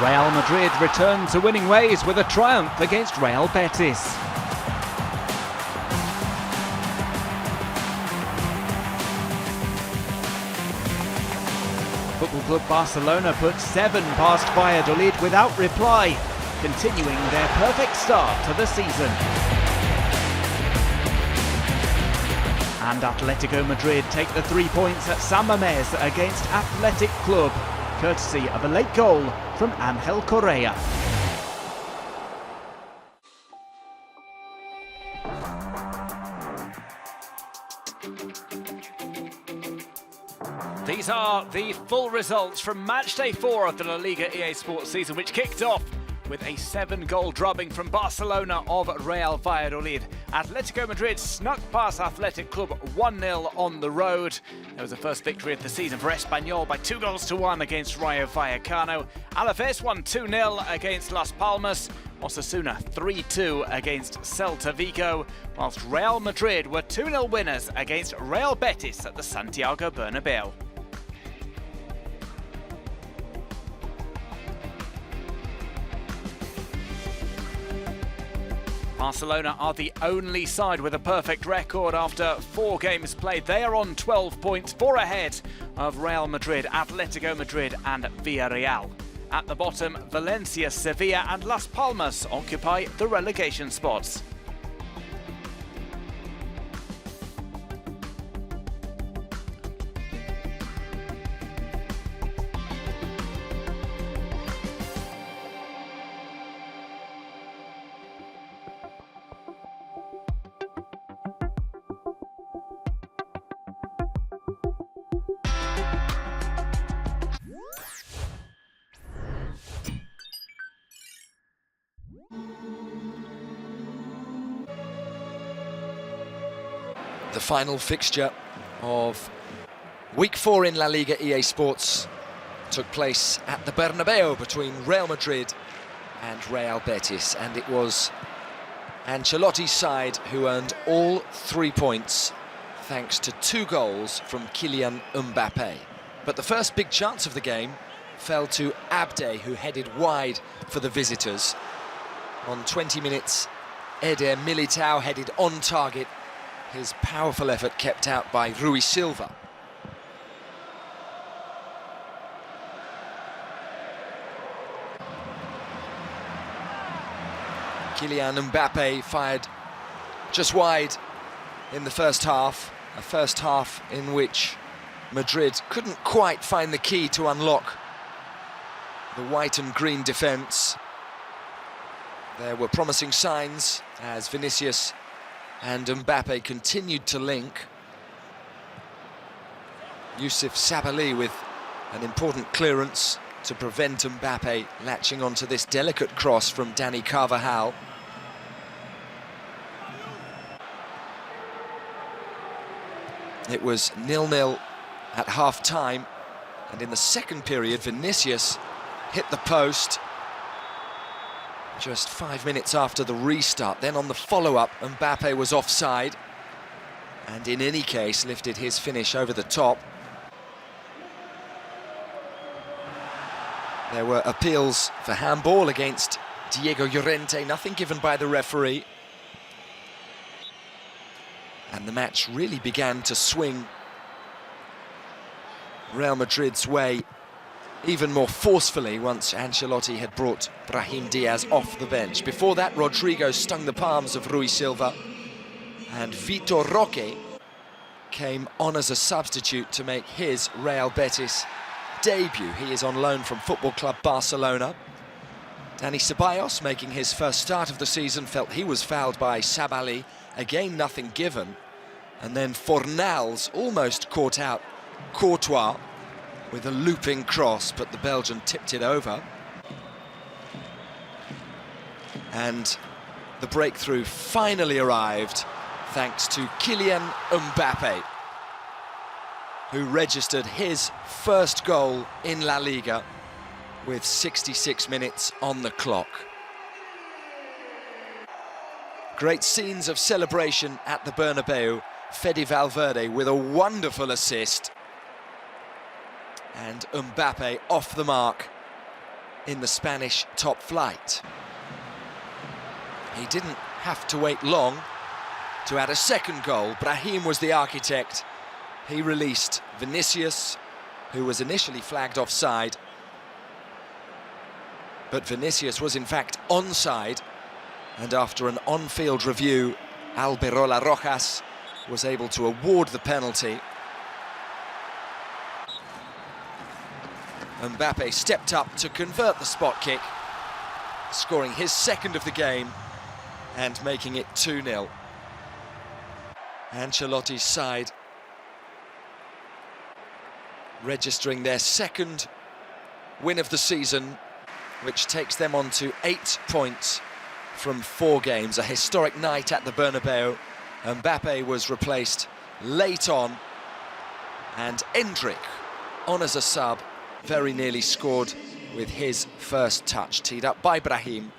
Real Madrid returned to winning ways with a triumph against Real Betis. Football Club Barcelona put 7 past Valladolid without reply, continuing their perfect start to the season. And Atletico Madrid take the 3 points at San Mamés against Athletic Club, courtesy of a late goal from Angel Correa. These are the full results from match day 4 of the La Liga EA Sports season, which kicked off with a 7-goal drubbing from Barcelona of Real Valladolid. Atletico Madrid snuck past Athletic Club 1-0 on the road. There was the first victory of the season for Espanol by 2-1 against Rayo Vallecano. Alaves won 2-0 against Las Palmas. Osasuna 3-2 against Celta Vigo, whilst Real Madrid were 2-0 winners against Real Betis at the Santiago Bernabeu. Barcelona are the only side with a perfect record after 4 games played. They are on 12 points, 4 ahead of Real Madrid, Atletico Madrid and Villarreal. At the bottom, Valencia, Sevilla and Las Palmas occupy the relegation spots. The final fixture of Week 4 in La Liga EA Sports took place at the Bernabeu between Real Madrid and Real Betis, and it was Ancelotti's side who earned all 3 points thanks to 2 goals from Kylian Mbappe. But the first big chance of the game fell to Abde, who headed wide for the visitors. On 20 minutes, Eder Militao headed on target. His powerful effort kept out by Rui Silva. Kylian Mbappe fired just wide in the first half. A first half in which Madrid couldn't quite find the key to unlock the white and green defence. There were promising signs as Vinicius and Mbappe continued to link. Youssouf Sabaly with an important clearance to prevent Mbappe latching onto this delicate cross from Dani Carvajal. It was 0-0 at half-time, and in the second period Vinicius hit the post just 5 minutes after the restart. Then on the follow-up, Mbappe was offside, and in any case lifted his finish over the top. There were appeals for handball against Diego Llorente, nothing given by the referee. And the match really began to swing Real Madrid's way even more forcefully once Ancelotti had brought Brahim Diaz off the bench. Before that, Rodrigo stung the palms of Rui Silva, and Vitor Roque came on as a substitute to make his Real Betis debut. He is on loan from Football Club Barcelona. Dani Ceballos, making his first start of the season, felt he was fouled by Sabaly. Again, nothing given. And then Fornals almost caught out Courtois with a looping cross, but the Belgian tipped it over. And the breakthrough finally arrived thanks to Kylian Mbappe, who registered his first goal in La Liga with 66 minutes on the clock. Great scenes of celebration at the Bernabeu. Fede Valverde with a wonderful assist. And Mbappe off the mark in the Spanish top flight. He didn't have to wait long to add a second goal. Brahim was the architect. He released Vinicius, who was initially flagged offside. But Vinicius was in fact onside, and after an on-field review, Alberola Rojas was able to award the penalty. Mbappe stepped up to convert the spot kick, scoring his second of the game and making it 2-0. Ancelotti's side registering their second win of the season, which takes them on to 8 points from 4 games. A historic night at the Bernabeu. Mbappe was replaced late on, and Endrick, on as a sub, very nearly scored with his first touch, teed up by Brahim.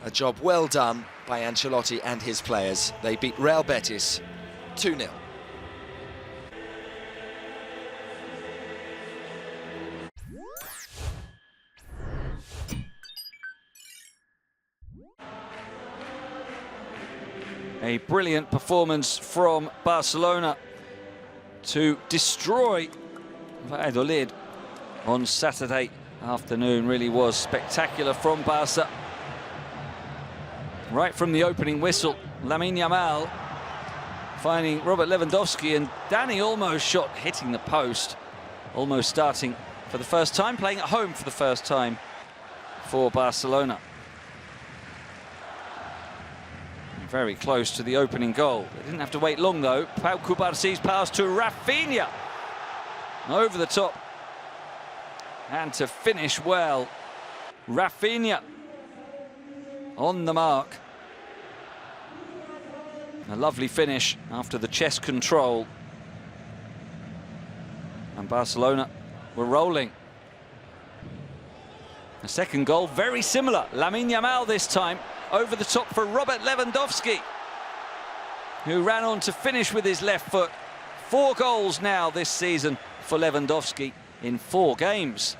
A job well done by Ancelotti and his players. They beat Real Betis 2-0. A brilliant performance from Barcelona to destroy Valladolid on Saturday afternoon. Really was spectacular from Barca. Right from the opening whistle, Lamine Yamal finding Robert Lewandowski, and Dani Olmo's shot hitting the post. Olmo starting for the first time, playing at home for the first time for Barcelona. Very close to the opening goal. They didn't have to wait long though. Pau Cubarsi's pass to Rafinha. Over the top. And to finish well, Rafinha on the mark. A lovely finish after the chest control. And Barcelona were rolling. A second goal, very similar. Lamine Yamal this time, over the top for Robert Lewandowski, who ran on to finish with his left foot. 4 goals now this season for Lewandowski in 4 games.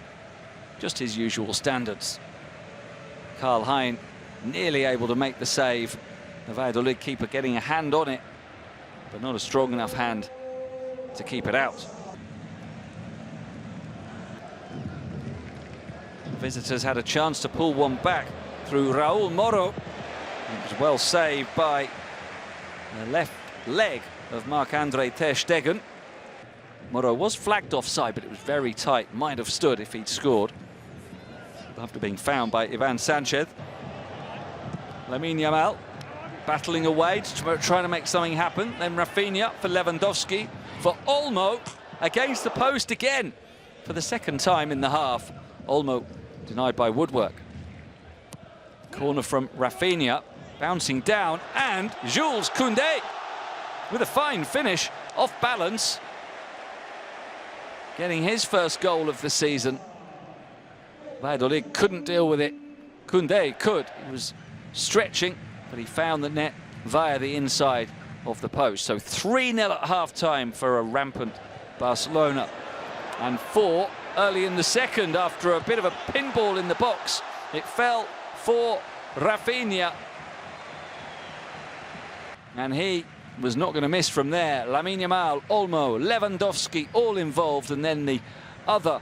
Just his usual standards. Karl Hein nearly able to make the save. The Valladolid keeper getting a hand on it, but not a strong enough hand to keep it out. Visitors had a chance to pull one back through Raúl Moro. It was well saved by the left leg of Marc-Andre ter Stegen. Moro was flagged offside, but it was very tight. Might have stood if he'd scored. After being found by Ivan Sanchez. Lamine Yamal battling away, trying to make something happen. Then Rafinha for Lewandowski, for Olmo, against the post again for the second time in the half. Olmo denied by Woodwork. Corner from Rafinha, bouncing down, and Jules Koundé with a fine finish, off balance, getting his first goal of the season. Valladolid couldn't deal with it. Koundé could. He was stretching, but he found the net via the inside of the post. So 3-0 at half-time for a rampant Barcelona, and 4 early in the second after a bit of a pinball in the box. It fell for Rafinha, and he was not going to miss from there. Lamine Yamal, Olmo, Lewandowski all involved, and then the other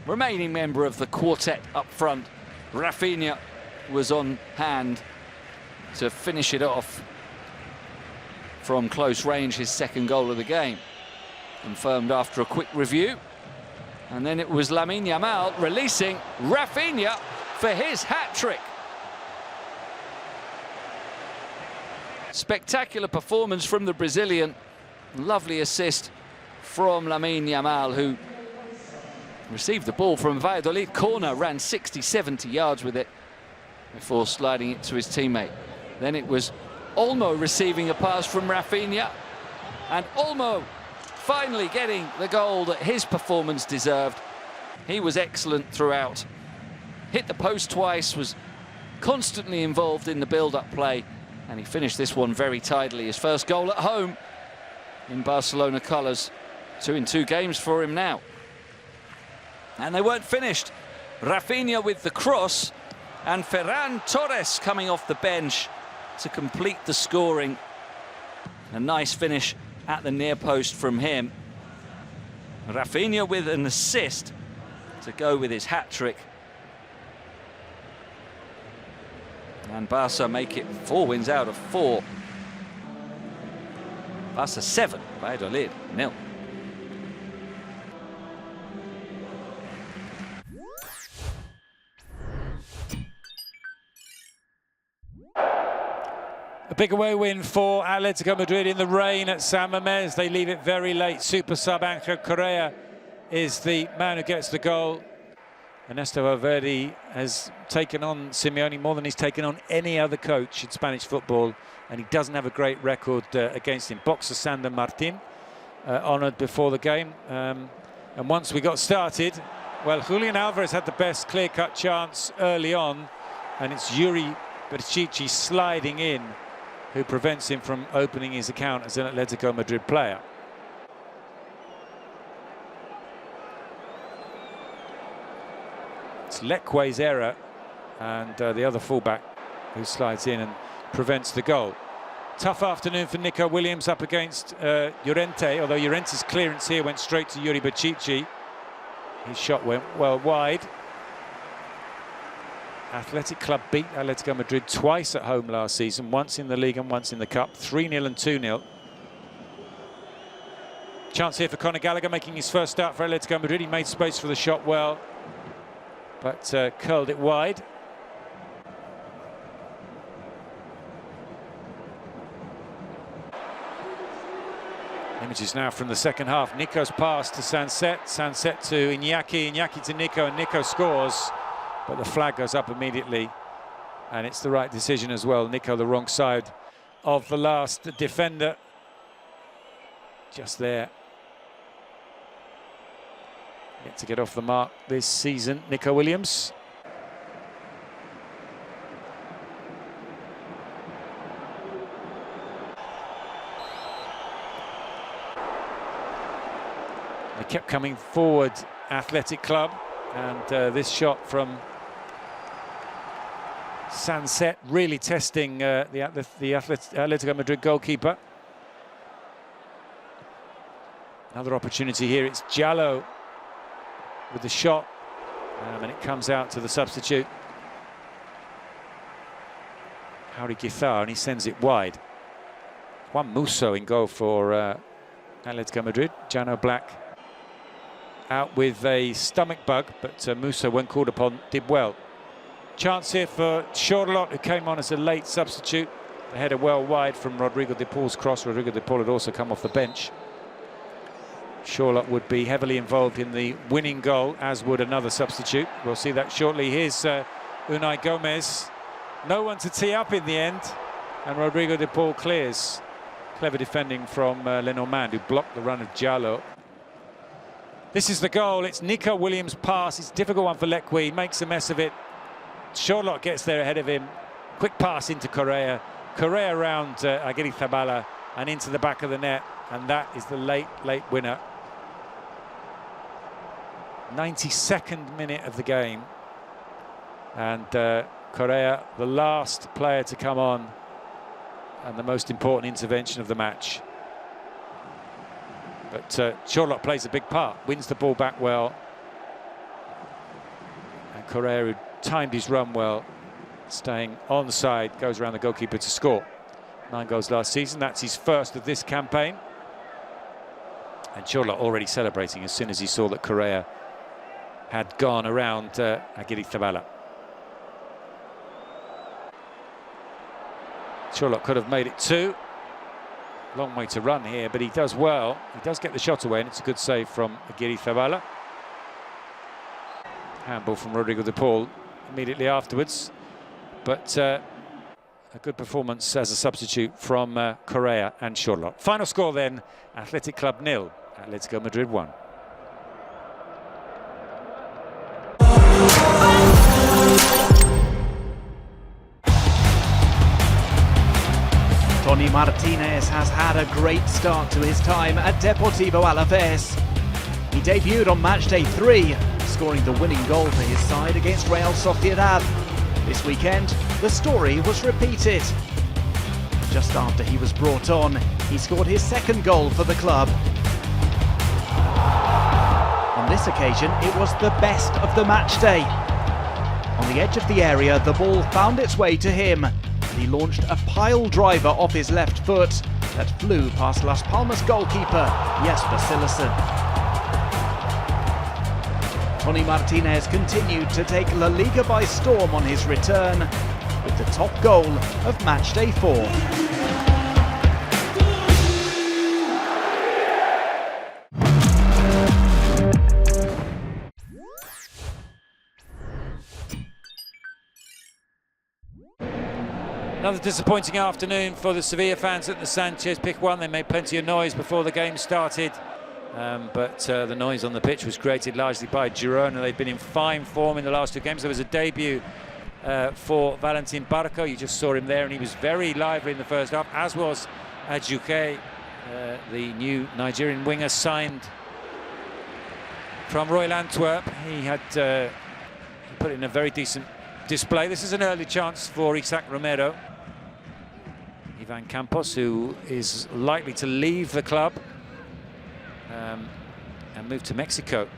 remaining member of the quartet up front, Rafinha, was on hand to finish it off from close range, his second goal of the game. Confirmed after a quick review. And then it was Lamine Yamal releasing Rafinha for his hat-trick. Spectacular performance from the Brazilian. Lovely assist from Lamine Yamal, who received the ball from Valladolid corner, ran 60-70 yards with it before sliding it to his teammate. Then it was Olmo receiving a pass from Rafinha, and Olmo finally getting the goal that his performance deserved. He was excellent throughout. Hit the post twice, was constantly involved in the build-up play, and he finished this one very tidily. His first goal at home in Barcelona colours. 2 in 2 games for him now. And they weren't finished. Rafinha with the cross, and Ferran Torres coming off the bench to complete the scoring. A nice finish at the near post from him. Rafinha with an assist to go with his hat-trick. And Barca make it 4 wins out of 4. Barca 7, Valladolid 0. A big away win for Atletico Madrid in the rain at San Mamés. They leave it very late. Super sub Angel Correa is the man who gets the goal. Ernesto Valverde has taken on Simeone more than he's taken on any other coach in Spanish football, and he doesn't have a great record against him. Boxer Sander Martin honoured before the game. And once we got started, well, Julian Alvarez had the best clear-cut chance early on, and it's Yuri Berchichi sliding in who prevents him from opening his account as an Atletico Madrid player. It's Leque's error, and the other fullback who slides in and prevents the goal. Tough afternoon for Nico Williams up against Llorente, although Llorente's clearance here went straight to Yuri Berchichi. His shot went well wide. Athletic Club beat Atletico Madrid twice at home last season, once in the Liga and once in the Cup, 3-0 and 2-0. Chance here for Conor Gallagher making his first start for Atletico Madrid. He made space for the shot well, but curled it wide. Images now from the second half. Nico's pass to Sanset, Sanset to Iñaki, Iñaki to Nico, and Nico scores. But the flag goes up immediately, and it's the right decision as well. Nico the wrong side of the last defender. Just there. Yet to get off the mark this season, Nico Williams. They kept coming forward, Athletic Club, and this shot from Sanset really testing the Atletico Madrid goalkeeper. Another opportunity here. It's Jallo with the shot, and it comes out to the substitute, Jauri Guizar, and he sends it wide. Juan Musso in goal for Atletico Madrid. Jano Black out with a stomach bug, but Musso, when called upon, did well. Chance here for Schorlot, who came on as a late substitute. The header well wide from Rodrigo de Paul's cross. Rodrigo de Paul had also come off the bench. Schorlot would be heavily involved in the winning goal, as would another substitute. We'll see that shortly. Here's Unai Gomez. No one to tee up in the end, and Rodrigo de Paul clears. Clever defending from Lenormand, who blocked the run of Jallo. This is the goal. It's Nico Williams' pass. It's a difficult one for Leque. He makes a mess of it. Schorlot gets there ahead of him. Quick pass into Correa. Correa around Aguirre-Zabala and into the back of the net. And that is the late winner. 92nd minute of the game. And Correa, the last player to come on, and the most important intervention of the match. But Schorlot plays a big part, wins the ball back well. And Correa, who timed his run well, staying onside, goes around the goalkeeper to score. 9 goals last season, that's his first of this campaign. And Schorlot already celebrating as soon as he saw that Correa had gone around Aguirre-Zabala. Schorlot could have made it 2. Long way to run here, but he does well. He does get the shot away, and it's a good save from Aguirre-Zabala. Handball from Rodrigo de Paul immediately afterwards, but a good performance as a substitute from Correa and Schorlot. Final score then, Athletic Club 0, Atletico Madrid 1. Tony Martinez has had a great start to his time at Deportivo Alaves. He debuted on match day 3, scoring the winning goal for his side against Real Sociedad. This weekend, the story was repeated. Just after he was brought on, he scored his second goal for the club. On this occasion, it was the best of the match day. On the edge of the area, the ball found its way to him, and he launched a pile driver off his left foot that flew past Las Palmas goalkeeper Jesper Cillessen. Tony Martinez continued to take La Liga by storm on his return with the top goal of matchday 4. Another disappointing afternoon for the Sevilla fans at the Sanchez Pizjuán. They made plenty of noise before the game started, but the noise on the pitch was created largely by Girona. They've been in fine form in the last 2 games. There was a debut for Valentin Barco. You just saw him there, and he was very lively in the first half, as was Adjuke, the new Nigerian winger signed from Royal Antwerp. He had put in a very decent display. This is an early chance for Isaac Romero. Ivan Campos, who is likely to leave the club and move to Mexico.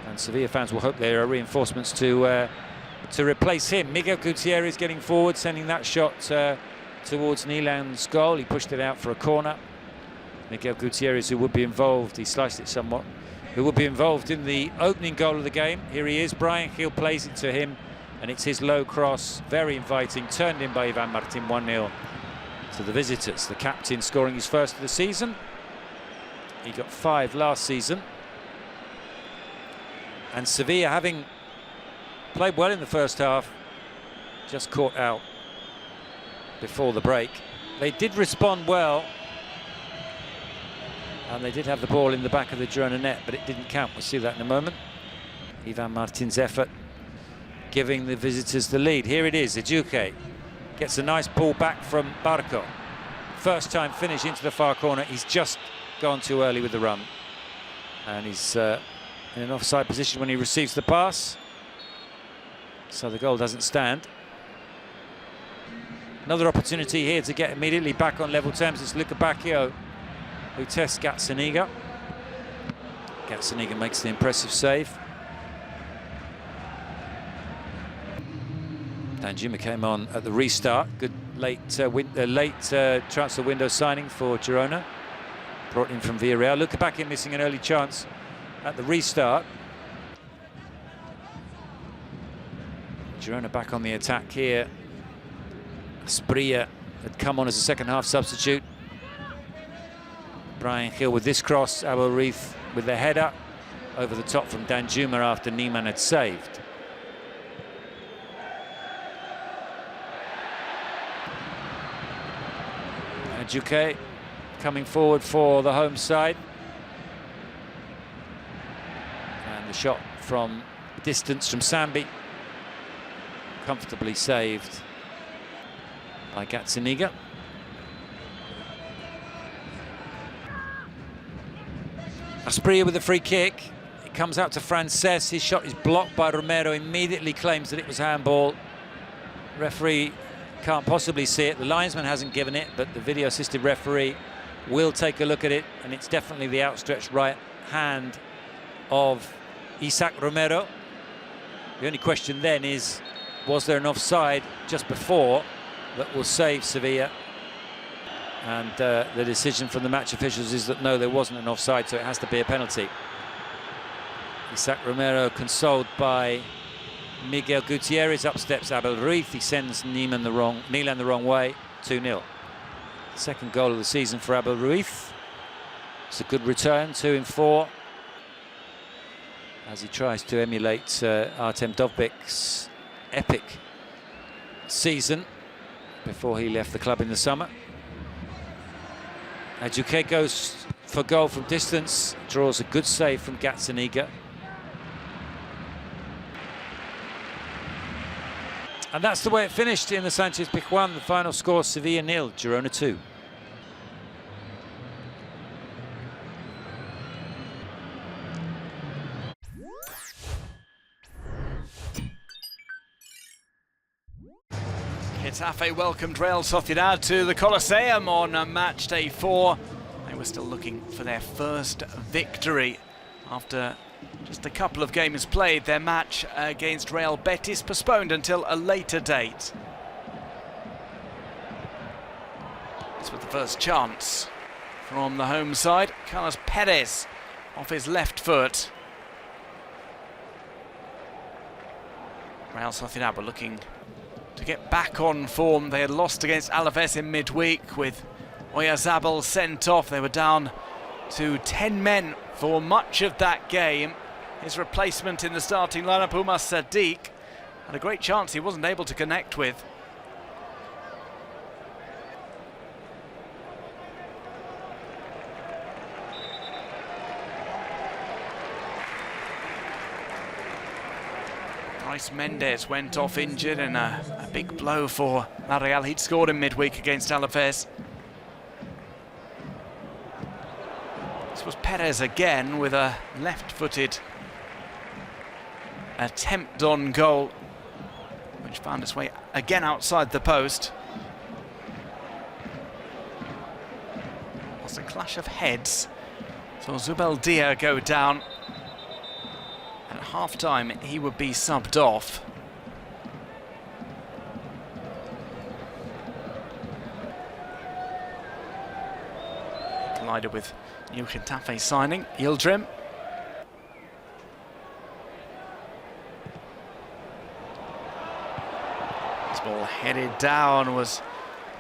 And Sevilla fans will hope there are reinforcements to replace him. Miguel Gutierrez getting forward, sending that shot towards Nilan's goal. He pushed it out for a corner. Miguel Gutierrez, who would be involved, he sliced it somewhat, who would be involved in the opening goal of the game. Here he is, Brian Gil plays it to him, and it's his low cross, very inviting, turned in by Ivan Martin. 1-0 to the visitors. The captain scoring his first of the season. He got 5 last season. And Sevilla, having played well in the first half, just caught out before the break. They did respond well, and they did have the ball in the back of the Girona net, but it didn't count. We'll see that in a moment. Ivan Martin's effort giving the visitors the lead. Here it is, Adjuke gets a nice ball back from Barco. First time finish into the far corner. He's just gone too early with the run, and he's in an offside position when he receives the pass, so the goal doesn't stand. Another opportunity here to get immediately back on level terms. It's Luca Bacchio who tests Gazzaniga. Gazzaniga makes the impressive save. Danjuma came on at the restart. Good late transfer window signing for Girona. Brought in from Villarreal. Luca Bacchio missing an early chance at the restart. Girona back on the attack here. Asprilla had come on as a second half substitute. Brian Gil with this cross, Abel Ruiz with the header over the top from Danjuma after Niemann had saved. Adjuke coming forward for the home side. And the shot from distance from Sambi, comfortably saved by Gazzaniga. Asprilla with the free kick. It comes out to Frances. His shot is blocked by Romero. Immediately claims that it was handball. Referee can't possibly see it. The linesman hasn't given it, but the video assisted referee will take a look at it, and it's definitely the outstretched right hand of Isaac Romero. The only question then is, was there an offside just before that will save Sevilla? And the decision from the match officials is that no, there wasn't an offside, so it has to be a penalty. Isaac Romero consoled by Miguel Gutierrez. Up steps Abel Ruiz. He sends Niemann the wrong way. 2-0. Second goal of the season for Abel Ruiz. It's a good return, 2 in 4. As he tries to emulate Artem Dovbik's epic season before he left the club in the summer. Adjuke goes for goal from distance, draws a good save from Gazzaniga. And that's the way it finished in the Sanchez Pizjuán. The final score, Sevilla 0, Girona 2. Getafe welcomed Real Sociedad to the Coliseum on match day 4. They were still looking for their first victory after just a couple of games played. Their match against Real Betis postponed until a later date. This was the first chance from the home side. Carlos Perez off his left foot. Real Sociedad were looking to get back on form. They had lost against Alaves in midweek with Oyarzabal sent off. They were down to 10 men for much of that game. His replacement in the starting lineup, Umar Sadiq, had a great chance he wasn't able to connect with. Bryce Mendes went off injured in a big blow for Villarreal. He'd scored in midweek against Alaves. This was Perez again with a left-footed attempt on goal, which found its way again outside the post. It was a clash of heads. So Zubeldia go down. At half-time, he would be subbed off. Collided with new Getafe signing, Yildirim. This ball headed down, was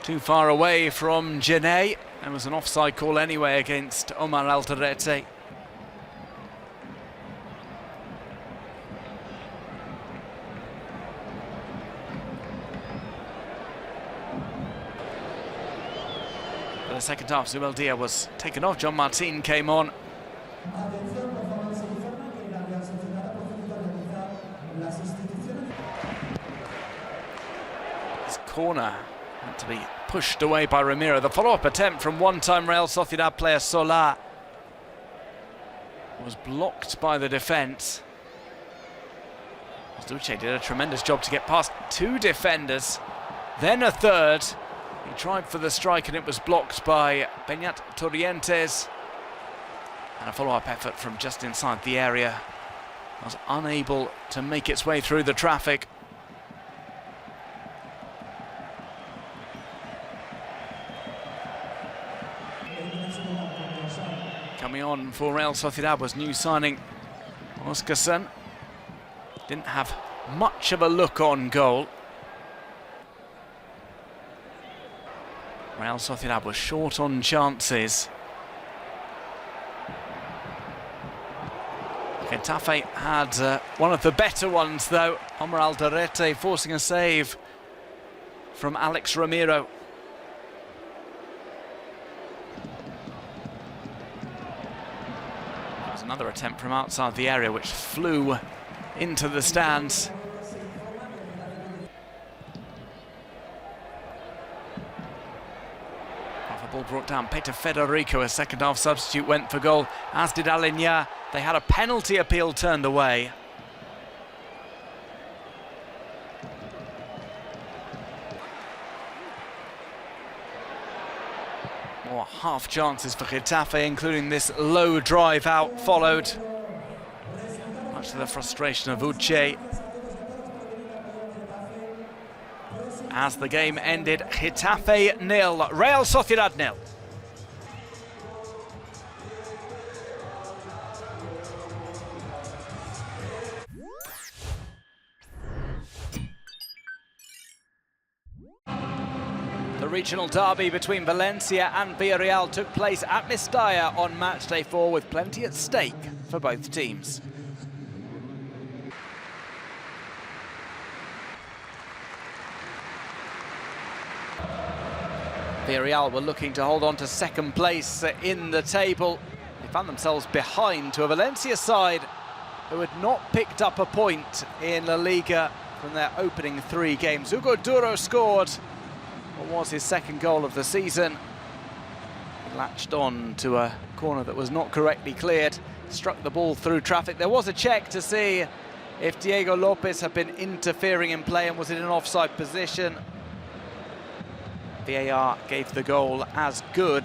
too far away from Genet. There was an offside call anyway against Omar Alderete. The second half, Zubeldia was taken off. John Martin came on. This corner had to be pushed away by Ramiro. The follow-up attempt from one-time Real Sociedad player Solar was blocked by the defence. Duce did a tremendous job to get past 2 defenders, then a third. He tried for the strike and it was blocked by Beñat Torrientes. And a follow-up effort from just inside the area was unable to make its way through the traffic. Coming on for Real Sociedad was new signing Oskarsson. Didn't have much of a look on goal. Real Sociedad was short on chances. Getafe had one of the better ones though. Omar Alderete forcing a save from Alex Ramiro. There was another attempt from outside the area which flew into the stands. Ball brought down. Peter Federico, a second half substitute, went for goal, as did Alinya. They had a penalty appeal turned away. More half chances for Getafe, including this low drive out followed, much to the frustration of Uche. As the game ended, Getafe 0, Real Sociedad 0. The regional derby between Valencia and Villarreal took place at Mestalla on match day 4 with plenty at stake for both teams. Villarreal were looking to hold on to second place in the table. They found themselves behind to a Valencia side who had not picked up a point in La Liga from their opening 3 games. Hugo Duro scored what was his second goal of the season. He latched on to a corner that was not correctly cleared, struck the ball through traffic. There was a check to see if Diego Lopez had been interfering in play and was in an offside position. VAR gave the goal as good.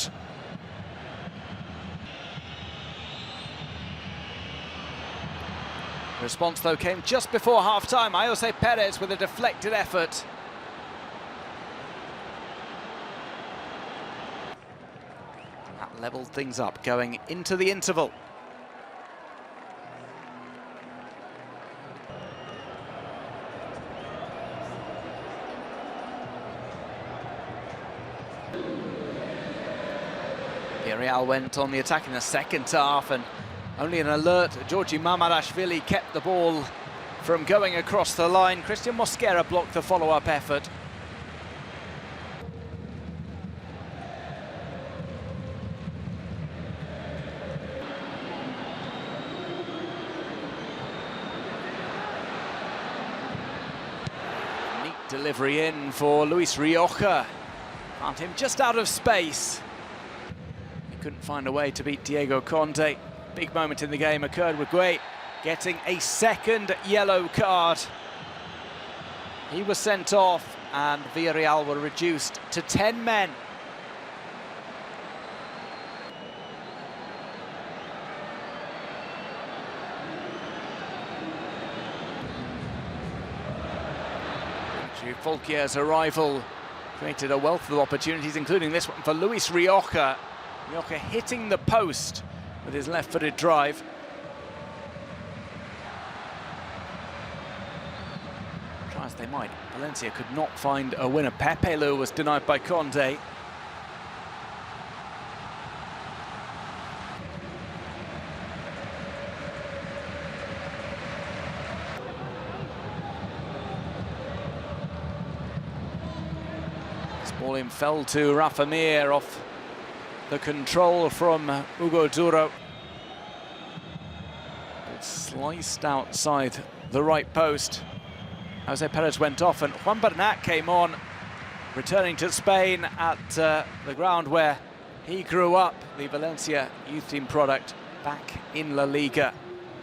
The response, though, came just before half-time. Jose Perez with a deflected effort. That levelled things up going into the interval. Villarreal went on the attack in the second half, and only an alert Georgi Mamarashvili kept the ball from going across the line. Christian Mosquera blocked the follow-up effort. Neat delivery in for Luis Rioja. Found him just out of space. He couldn't find a way to beat Diego Conde. Big moment in the game occurred with Gueye getting a second yellow card. He was sent off and Villarreal were reduced to 10 men. Folkier's arrival created a wealth of opportunities, including this one for Luis Rioja. Rioja hitting the post with his left-footed drive. Try as they might, Valencia could not find a winner. Pepe Lu was denied by Conde. This ball in fell to Rafa Mir off the control from Hugo Duro. It's sliced outside the right post. Jose Perez went off and Juan Bernat came on, returning to Spain at the ground where he grew up, the Valencia youth team product, back in La Liga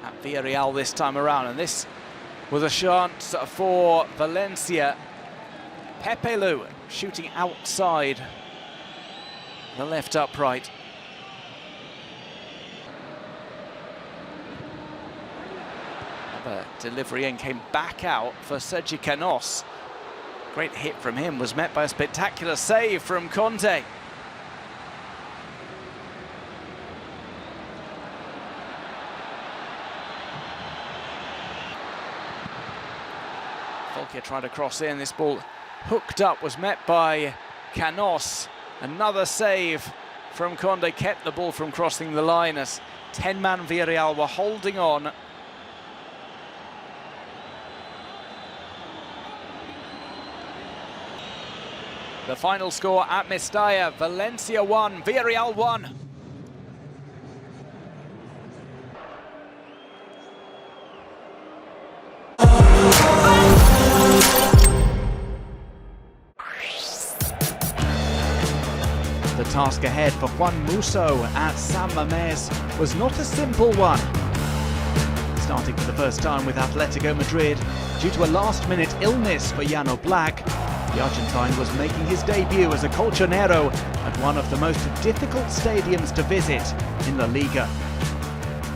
at Villarreal this time around. And this was a chance for Valencia. Pepe Lu shooting outside the left upright. Another delivery in came back out for Sergi Canos. Great hit from him was met by a spectacular save from Conde. Folkier tried to cross in, this ball hooked up, was met by Canos. Another save from Conde kept the ball from crossing the line as 10-man Villarreal were holding on. The final score at Mestalla, Valencia 1, Villarreal 1. The task ahead for Juan Musso at San Mamés was not a simple one. Starting for the first time with Atletico Madrid, due to a last-minute illness for Llano Black, the Argentine was making his debut as a colchonero at one of the most difficult stadiums to visit in La Liga.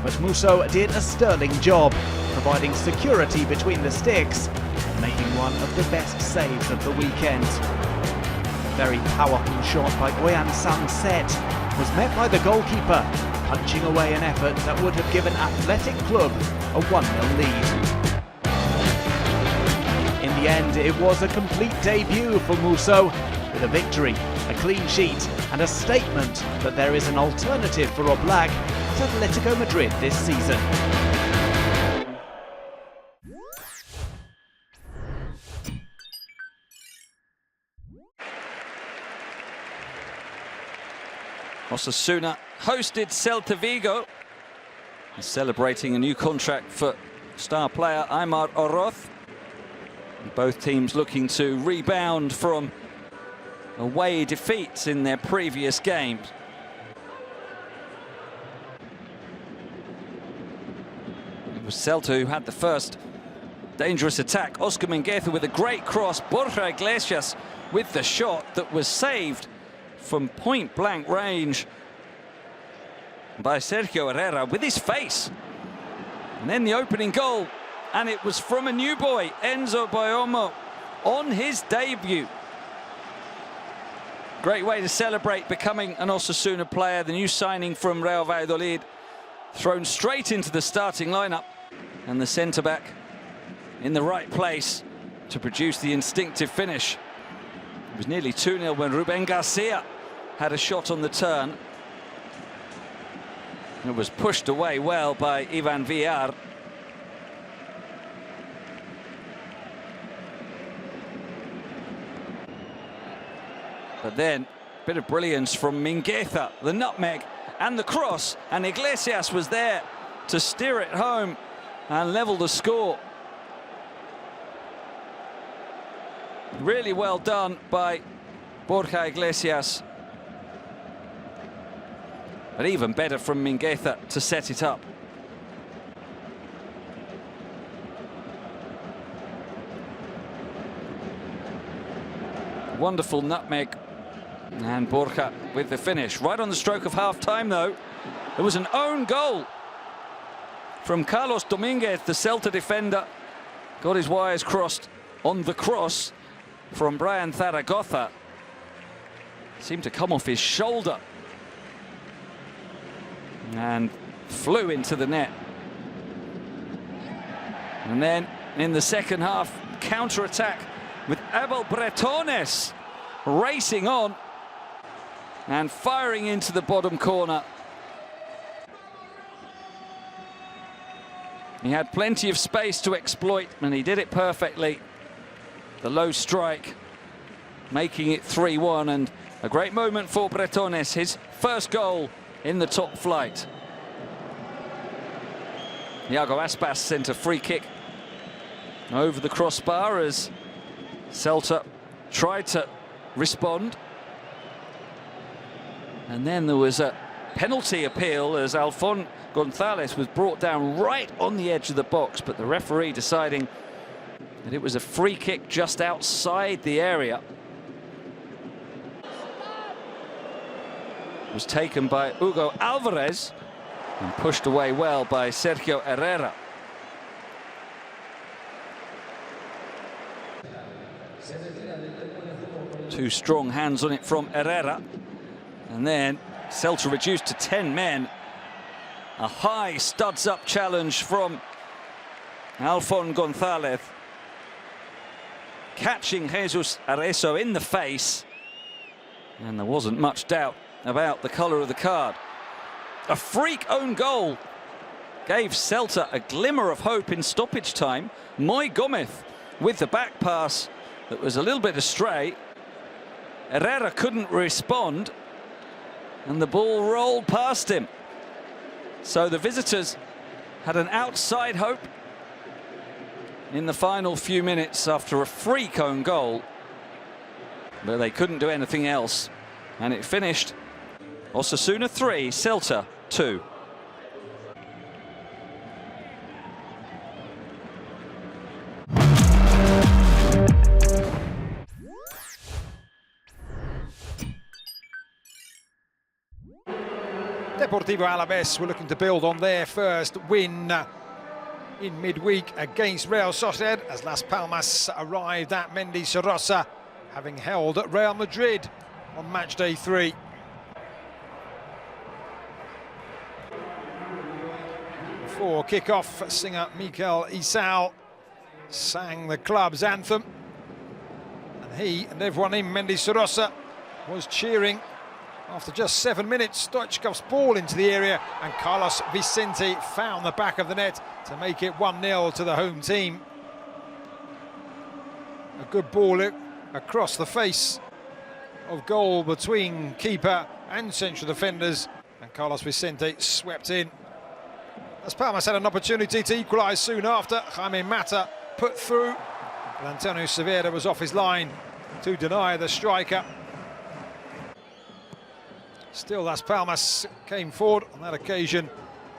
But Musso did a sterling job, providing security between the sticks, and making one of the best saves of the weekend. A very powerful shot by Oyan Sanset was met by the goalkeeper, punching away an effort that would have given Athletic Club a 1-0 lead. In the end, it was a complete debut for Musso, with a victory, a clean sheet, and a statement that there is an alternative for Oblak at Atletico Madrid this season. Osasuna hosted Celta Vigo, celebrating a new contract for star player Aimar Oroz. Both teams looking to rebound from away defeats in their previous games. It was Celta who had the first Dangerous attack. Oscar Mingueza with a great cross. Borja Iglesias with the shot that was saved from point-blank range by Sergio Herrera with his face. And then the opening goal, and it was from a new boy, Enzo Boyomo, on his debut. Great way to celebrate becoming an Osasuna player. The new signing from Real Valladolid thrown straight into the starting lineup, and the centre-back in the right place to produce the instinctive finish. It was nearly 2-0 when Ruben Garcia had a shot on the turn. It was pushed away well by Ivan Villar. But then, a bit of brilliance from Mingueza, the nutmeg and the cross, and Iglesias was there to steer it home and level the score. Really well done by Borja Iglesias. But even better from Mingueza to set it up. Wonderful nutmeg. And Borja with the finish. Right on the stroke of half-time, though. There was an own goal from Carlos Dominguez, the Celta defender. Got his wires crossed on the cross from Brian Zaragoza. Seemed to come off his shoulder and flew into the net. And then in the second half, counter-attack with Abel Bretones racing on and firing into the bottom corner. He had plenty of space to exploit, and he did it perfectly. The low strike, making it 3-1, and a great moment for Bretones, his first goal in the top flight. Iago Aspas sent a free kick over the crossbar as Celta tried to respond. And then there was a penalty appeal as Alfon Gonzalez was brought down right on the edge of the box, but the referee deciding that it was a free kick just outside the area. It was taken by Hugo Alvarez and pushed away well by Sergio Herrera. Two strong hands on it from Herrera. And then Celta reduced to 10 men. A high studs-up challenge from Alfon Gonzalez, catching Jesus Arezzo in the face. And there wasn't much doubt about the colour of the card. A freak own goal gave Celta a glimmer of hope in stoppage time. Moy Gomez with the back pass that was a little bit astray. Herrera couldn't respond, and the ball rolled past him. So the visitors had an outside hope in the final few minutes after a freak own goal, but they couldn't do anything else, and it finished Osasuna 3, Celta 2. Deportivo Alaves were looking to build on their first win in midweek against Real Sociedad as Las Palmas arrived at Mendizorroza, having held at Real Madrid on match day 3. Before kick-off, singer Mikel Isao sang the club's anthem, and he and everyone in Mendizorroza was cheering. After just 7 minutes, Stoichkov's ball into the area, and Carlos Vicente found the back of the net to make it 1-0 to the home team. A good ball across the face of goal between keeper and central defenders, and Carlos Vicente swept in. Las Palmas had an opportunity to equalise soon after. Jaime Mata put through, but Antonio Sevilla was off his line to deny the striker. Still, Las Palmas came forward on that occasion.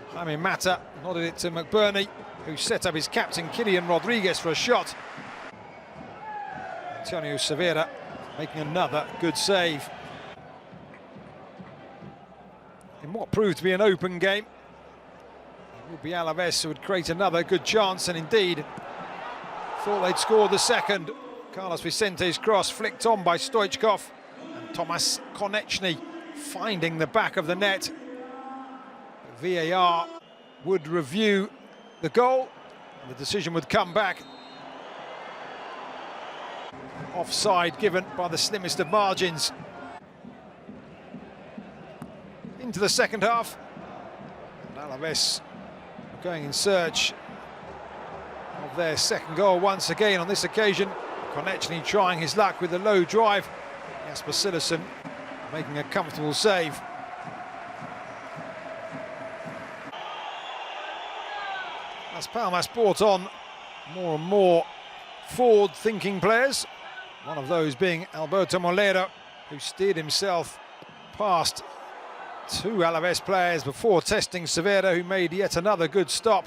Jaime Mata nodded it to McBurney, who set up his captain Kylian Rodriguez for a shot. Antonio Sevilla making another good save. In what proved to be an open game, it would be Alaves who would create another good chance, and indeed thought they'd scored the second. Carlos Vicente's cross flicked on by Stoichkov, and Tomas Konechny finding the back of the net. VAR would review the goal, and the decision would come back. Offside given by the slimmest of margins. Into the second half, and Alaves going in search of their second goal once again. On this occasion, Konechny trying his luck with the low drive. Jasper Cillessen making a comfortable save. Las Palmas brought on more and more forward-thinking players. One of those being Alberto Molero, who steered himself past two Alaves players before testing Sevilla, who made yet another good stop.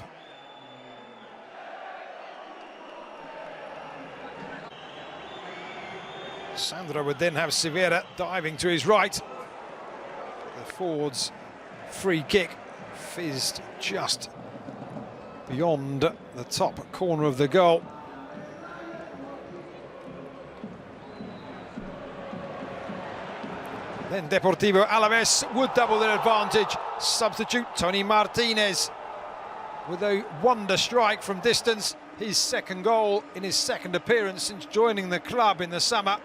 Sandro would then have Sevilla diving to his right. The forward's free kick fizzed just beyond the top corner of the goal. Then Deportivo Alaves would double their advantage. Substitute Tony Martinez with a wonder strike from distance. His second goal in his second appearance since joining the club in the summer.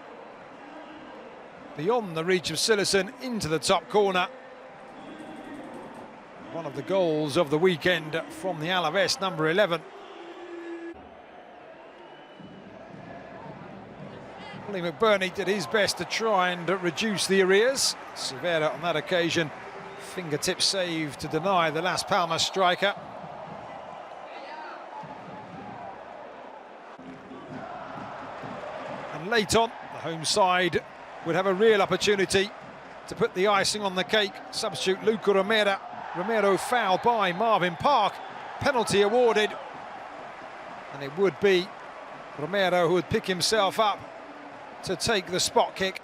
Beyond the reach of Cillessen into the top corner. One of the goals of the weekend from the Alaves number 11. Lee McBurney did his best to try and reduce the arrears. Sevilla on that occasion, fingertip save to deny the Las Palmas striker. And late on, the home side would have a real opportunity to put the icing on the cake. Substitute Luca Romero fouled by Marvin Park. Penalty awarded. And it would be Romero who would pick himself up to take the spot kick.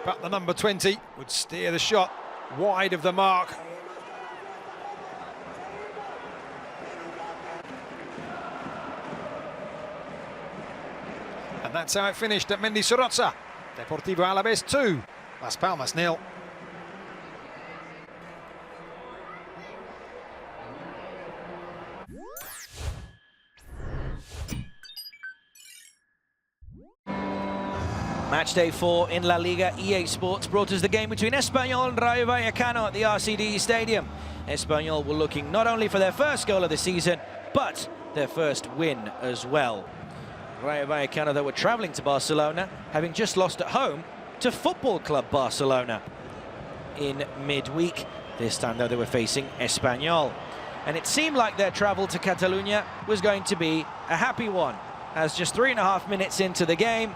But the number 20 would steer the shot wide of the mark. And that's how it finished at Mendizorroza. Deportivo Alaves 2, Las Palmas 0. Match day 4 in La Liga. EA Sports brought us the game between Espanol and Rayo Vallecano at the RCD Stadium. Espanol were looking not only for their first goal of the season, but their first win as well. Rayo Vallecano, that were travelling to Barcelona, having just lost at home to Football Club Barcelona in midweek. This time, though, they were facing Espanol. And it seemed like their travel to Catalunya was going to be a happy one, as just 3.5 minutes into the game,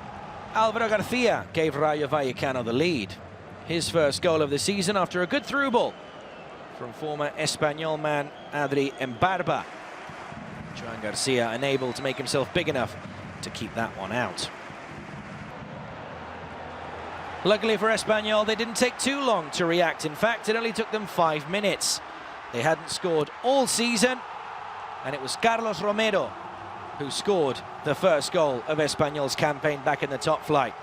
Álvaro García gave Rayo Vallecano the lead. His first goal of the season after a good through ball from former Espanol man Adri Embarba. Joan Garcia unable to make himself big enough to keep that one out. Luckily for Espanol, they didn't take too long to react. In fact, it only took them 5 minutes. They hadn't scored all season, and it was Carlos Romero who scored the first goal of Espanol's campaign back in the top flight.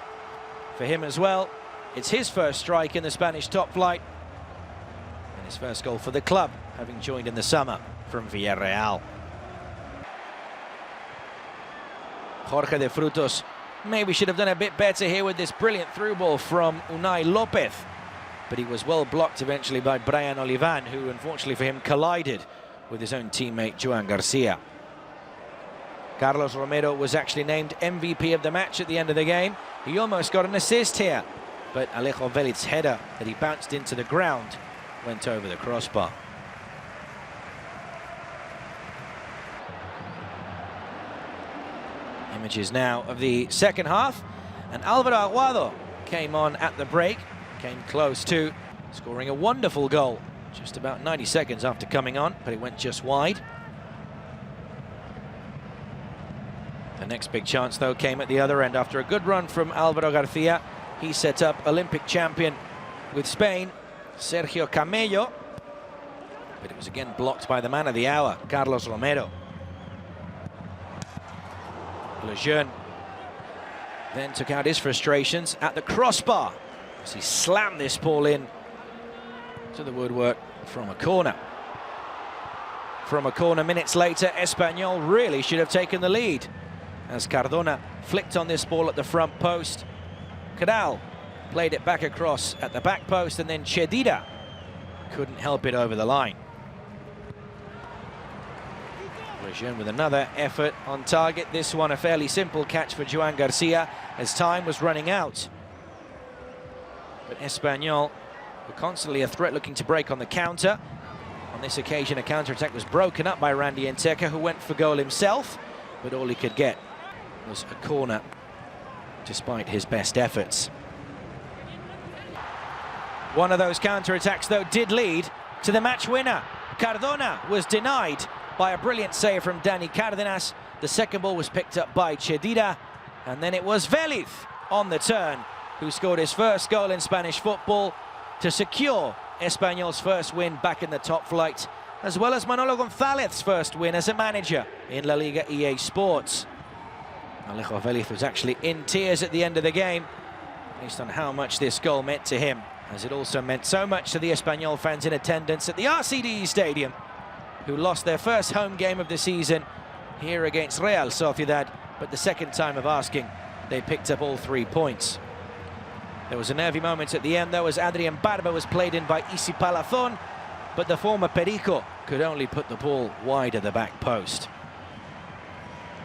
For him as well, it's his first strike in the Spanish top flight, and his first goal for the club, having joined in the summer from Villarreal. Jorge de Frutos maybe should have done a bit better here with this brilliant through ball from Unai Lopez, but he was well blocked eventually by Brian Olivan, who unfortunately for him collided with his own teammate Joan Garcia. Carlos Romero was actually named MVP of the match at the end of the game. He almost got an assist here, but Alejo Veliz's header that he bounced into the ground went over the crossbar. Images now of the second half, and Álvaro Aguado came on at the break, came close to scoring a wonderful goal just about 90 seconds after coming on, but it went just wide. The next big chance, though, came at the other end after a good run from Álvaro García. He set up Olympic champion with Spain, Sergio Camello, but it was again blocked by the man of the hour, Carlos Romero. Lejeune then took out his frustrations at the crossbar as he slammed this ball in to the woodwork from a corner. From a corner minutes later, Espanol really should have taken the lead as Cardona flicked on this ball at the front post. Cadal played it back across at the back post, and then Chedida couldn't help it over the line. Lejeune with another effort on target. This one a fairly simple catch for Joan Garcia as time was running out. But Espanol were constantly a threat, looking to break on the counter. On this occasion, a counter-attack was broken up by Randy Enteca, who went for goal himself, but all he could get was a corner despite his best efforts. One of those counter-attacks, though, did lead to the match winner. Cardona was denied by a brilliant save from Dani Cárdenas. The second ball was picked up by Chedida, and then it was Vélez on the turn who scored his first goal in Spanish football to secure Espanyol's first win back in the top flight, as well as Manolo González's first win as a manager in La Liga EA Sports. Alejo Vélez was actually in tears at the end of the game, based on how much this goal meant to him, as it also meant so much to the Espanyol fans in attendance at the RCD Stadium, who lost their first home game of the season here against Real Sociedad, but the second time of asking, they picked up all 3 points. There was a nervy moment at the end, though, as Adrian Barba was played in by Isi Palazón, but the former Perico could only put the ball wide of the back post.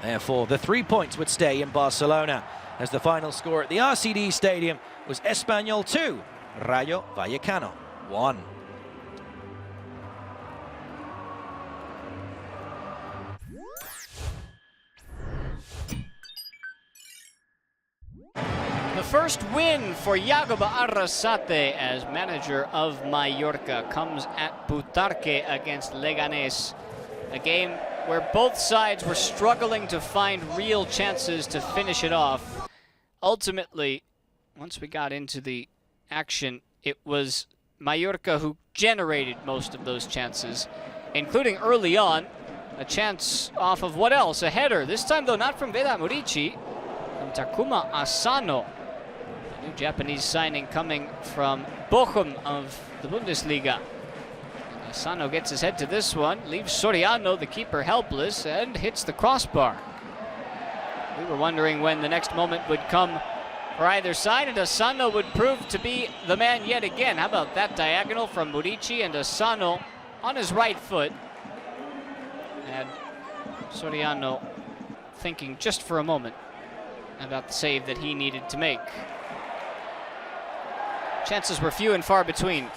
Therefore, the 3 points would stay in Barcelona, as the final score at the RCD Stadium was Espanol 2, Rayo Vallecano 1. The first win for Yagoba Arrasate as manager of Mallorca comes at Butarque against Leganes, a game where both sides were struggling to find real chances to finish it off. Ultimately, once we got into the action, it was Mallorca who generated most of those chances, including early on a chance off of what else? A header, this time though not from Vedat Murici, from Takuma Asano. New Japanese signing coming from Bochum of the Bundesliga. And Asano gets his head to this one, leaves Soriano, the keeper, helpless, and hits the crossbar. We were wondering when the next moment would come for either side, and Asano would prove to be the man yet again. How about that diagonal from Murici, and Asano on his right foot. And Soriano thinking just for a moment about the save that he needed to make. Chances were few and far between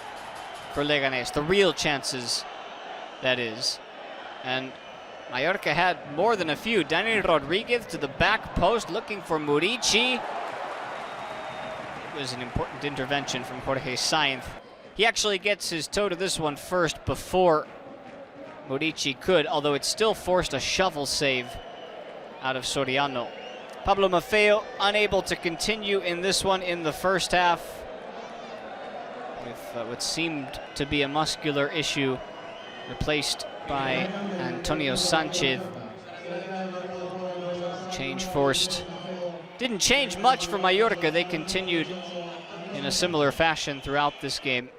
for Leganes, the real chances, that is. And Mallorca had more than a few. Dani Rodríguez to the back post looking for Murici. It was an important intervention from Jorge Sainz. He actually gets his toe to this one first before Murici could, although it still forced a shovel save out of Soriano. Pablo Maffeo unable to continue in this one in the first half, with what seemed to be a muscular issue, replaced by Antonio Sanchez. Change forced. Didn't change much for Mallorca. They continued in a similar fashion throughout this game.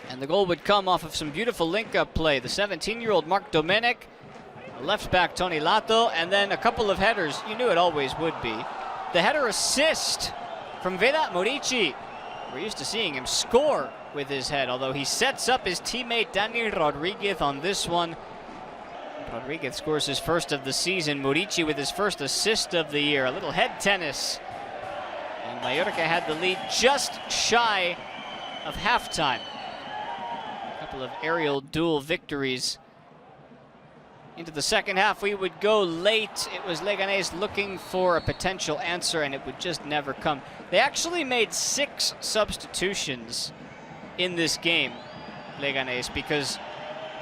And the goal would come off of some beautiful link-up play. The 17-year-old Marc Domènech, left back Tony Lato, and then a couple of headers. You knew it always would be. The header assist from Vedat Murici. We're used to seeing him score with his head, although he sets up his teammate Dani Rodríguez on this one. Rodríguez scores his first of the season. Murici with his first assist of the year. A little head tennis. And Mallorca had the lead just shy of halftime. A couple of aerial duel victories. Into the second half, we would go late. It was Leganes looking for a potential answer, and it would just never come. They actually made 6 substitutions in this game, Leganes, because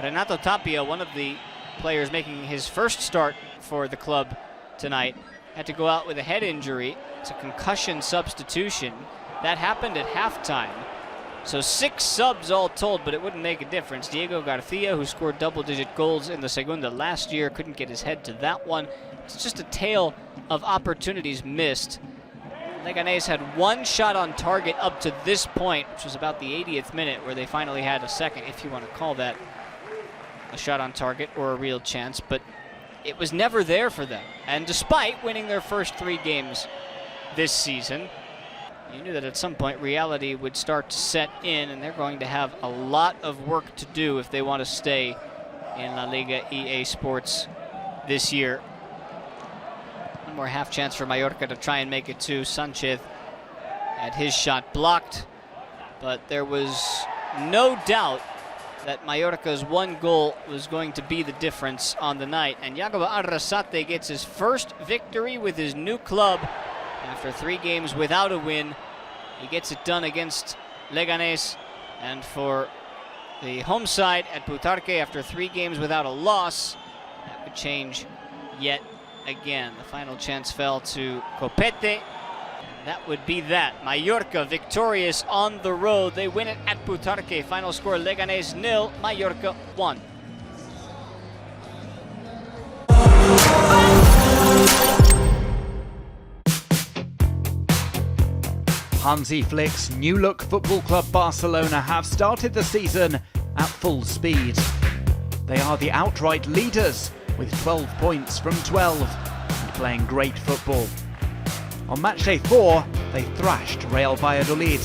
Renato Tapia, one of the players making his first start for the club tonight, had to go out with a head injury. It's a concussion substitution. That happened at halftime. So 6 subs all told, but it wouldn't make a difference. Diego Garcia, who scored double-digit goals in the Segunda last year, couldn't get his head to that one. It's just a tale of opportunities missed. Leganes had 1 shot on target up to this point, which was about the 80th minute, where they finally had a second, if you want to call that a shot on target or a real chance, but it was never there for them. And despite winning their first 3 games this season, you knew that at some point reality would start to set in, and they're going to have a lot of work to do if they want to stay in La Liga EA Sports this year. One more half chance for Mallorca to try and make it 2. Sanchez had his shot blocked, but there was no doubt that Mallorca's 1 goal was going to be the difference on the night. And Yagoba Arrasate gets his first victory with his new club after 3 games without a win. He gets it done against Leganes, and for the home side at Butarque, after 3 games without a loss, that could change yet again. The final chance fell to Copete. That would be that. Mallorca victorious on the road. They win it at Butarque. Final score, Leganes 0, Mallorca 1. Hansi Flick's new look football club Barcelona have started the season at full speed. They are the outright leaders with 12 points from 12 and playing great football. On matchday 4, they thrashed Real Valladolid.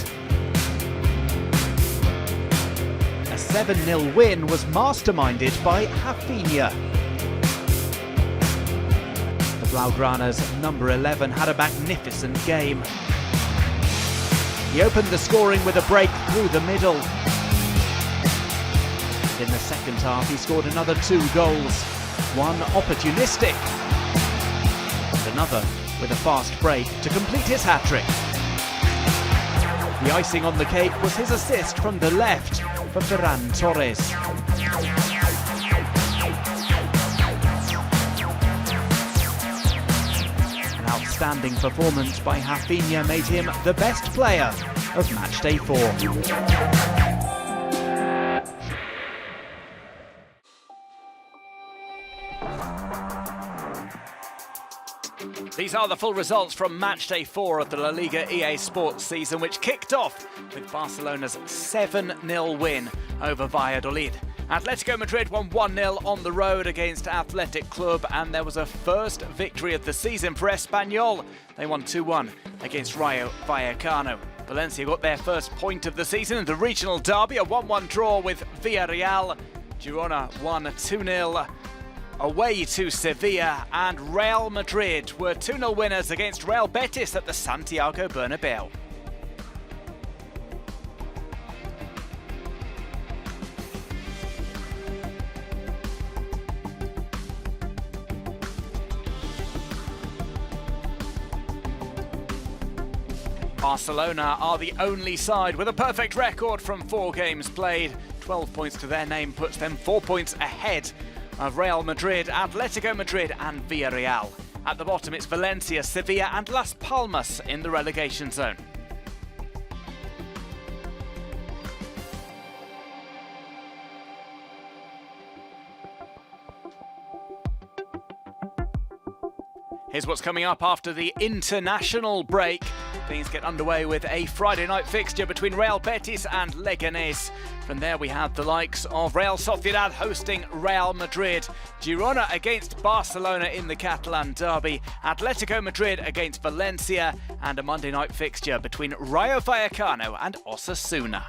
A 7-0 win was masterminded by Rafinha. The Blaugrana's number 11 had a magnificent game. He opened the scoring with a break through the middle. And in the second half, he scored another 2 goals. One opportunistic, and another with a fast break to complete his hat-trick. The icing on the cake was his assist from the left for Ferran Torres. An outstanding performance by Rafinha made him the best player of matchday 4. These are the full results from matchday 4 of the La Liga EA Sports season, which kicked off with Barcelona's 7-0 win over Valladolid. Atletico Madrid won 1-0 on the road against Athletic Club, and there was a first victory of the season for Espanol. They won 2-1 against Rayo Vallecano. Valencia got their first point of the season in the regional derby, a 1-1 draw with Villarreal. Girona won 2-0 away to Sevilla, and Real Madrid were 2-0 winners against Real Betis at the Santiago Bernabeu. Barcelona are the only side with a perfect record from 4 games played. 12 points to their name puts them 4 points ahead of Real Madrid, Atletico Madrid and Villarreal. At the bottom it's Valencia, Sevilla and Las Palmas in the relegation zone. Here's what's coming up after the international break. Things get underway with a Friday night fixture between Real Betis and Leganes. From there we have the likes of Real Sociedad hosting Real Madrid, Girona against Barcelona in the Catalan derby, Atletico Madrid against Valencia, and a Monday night fixture between Rayo Vallecano and Osasuna.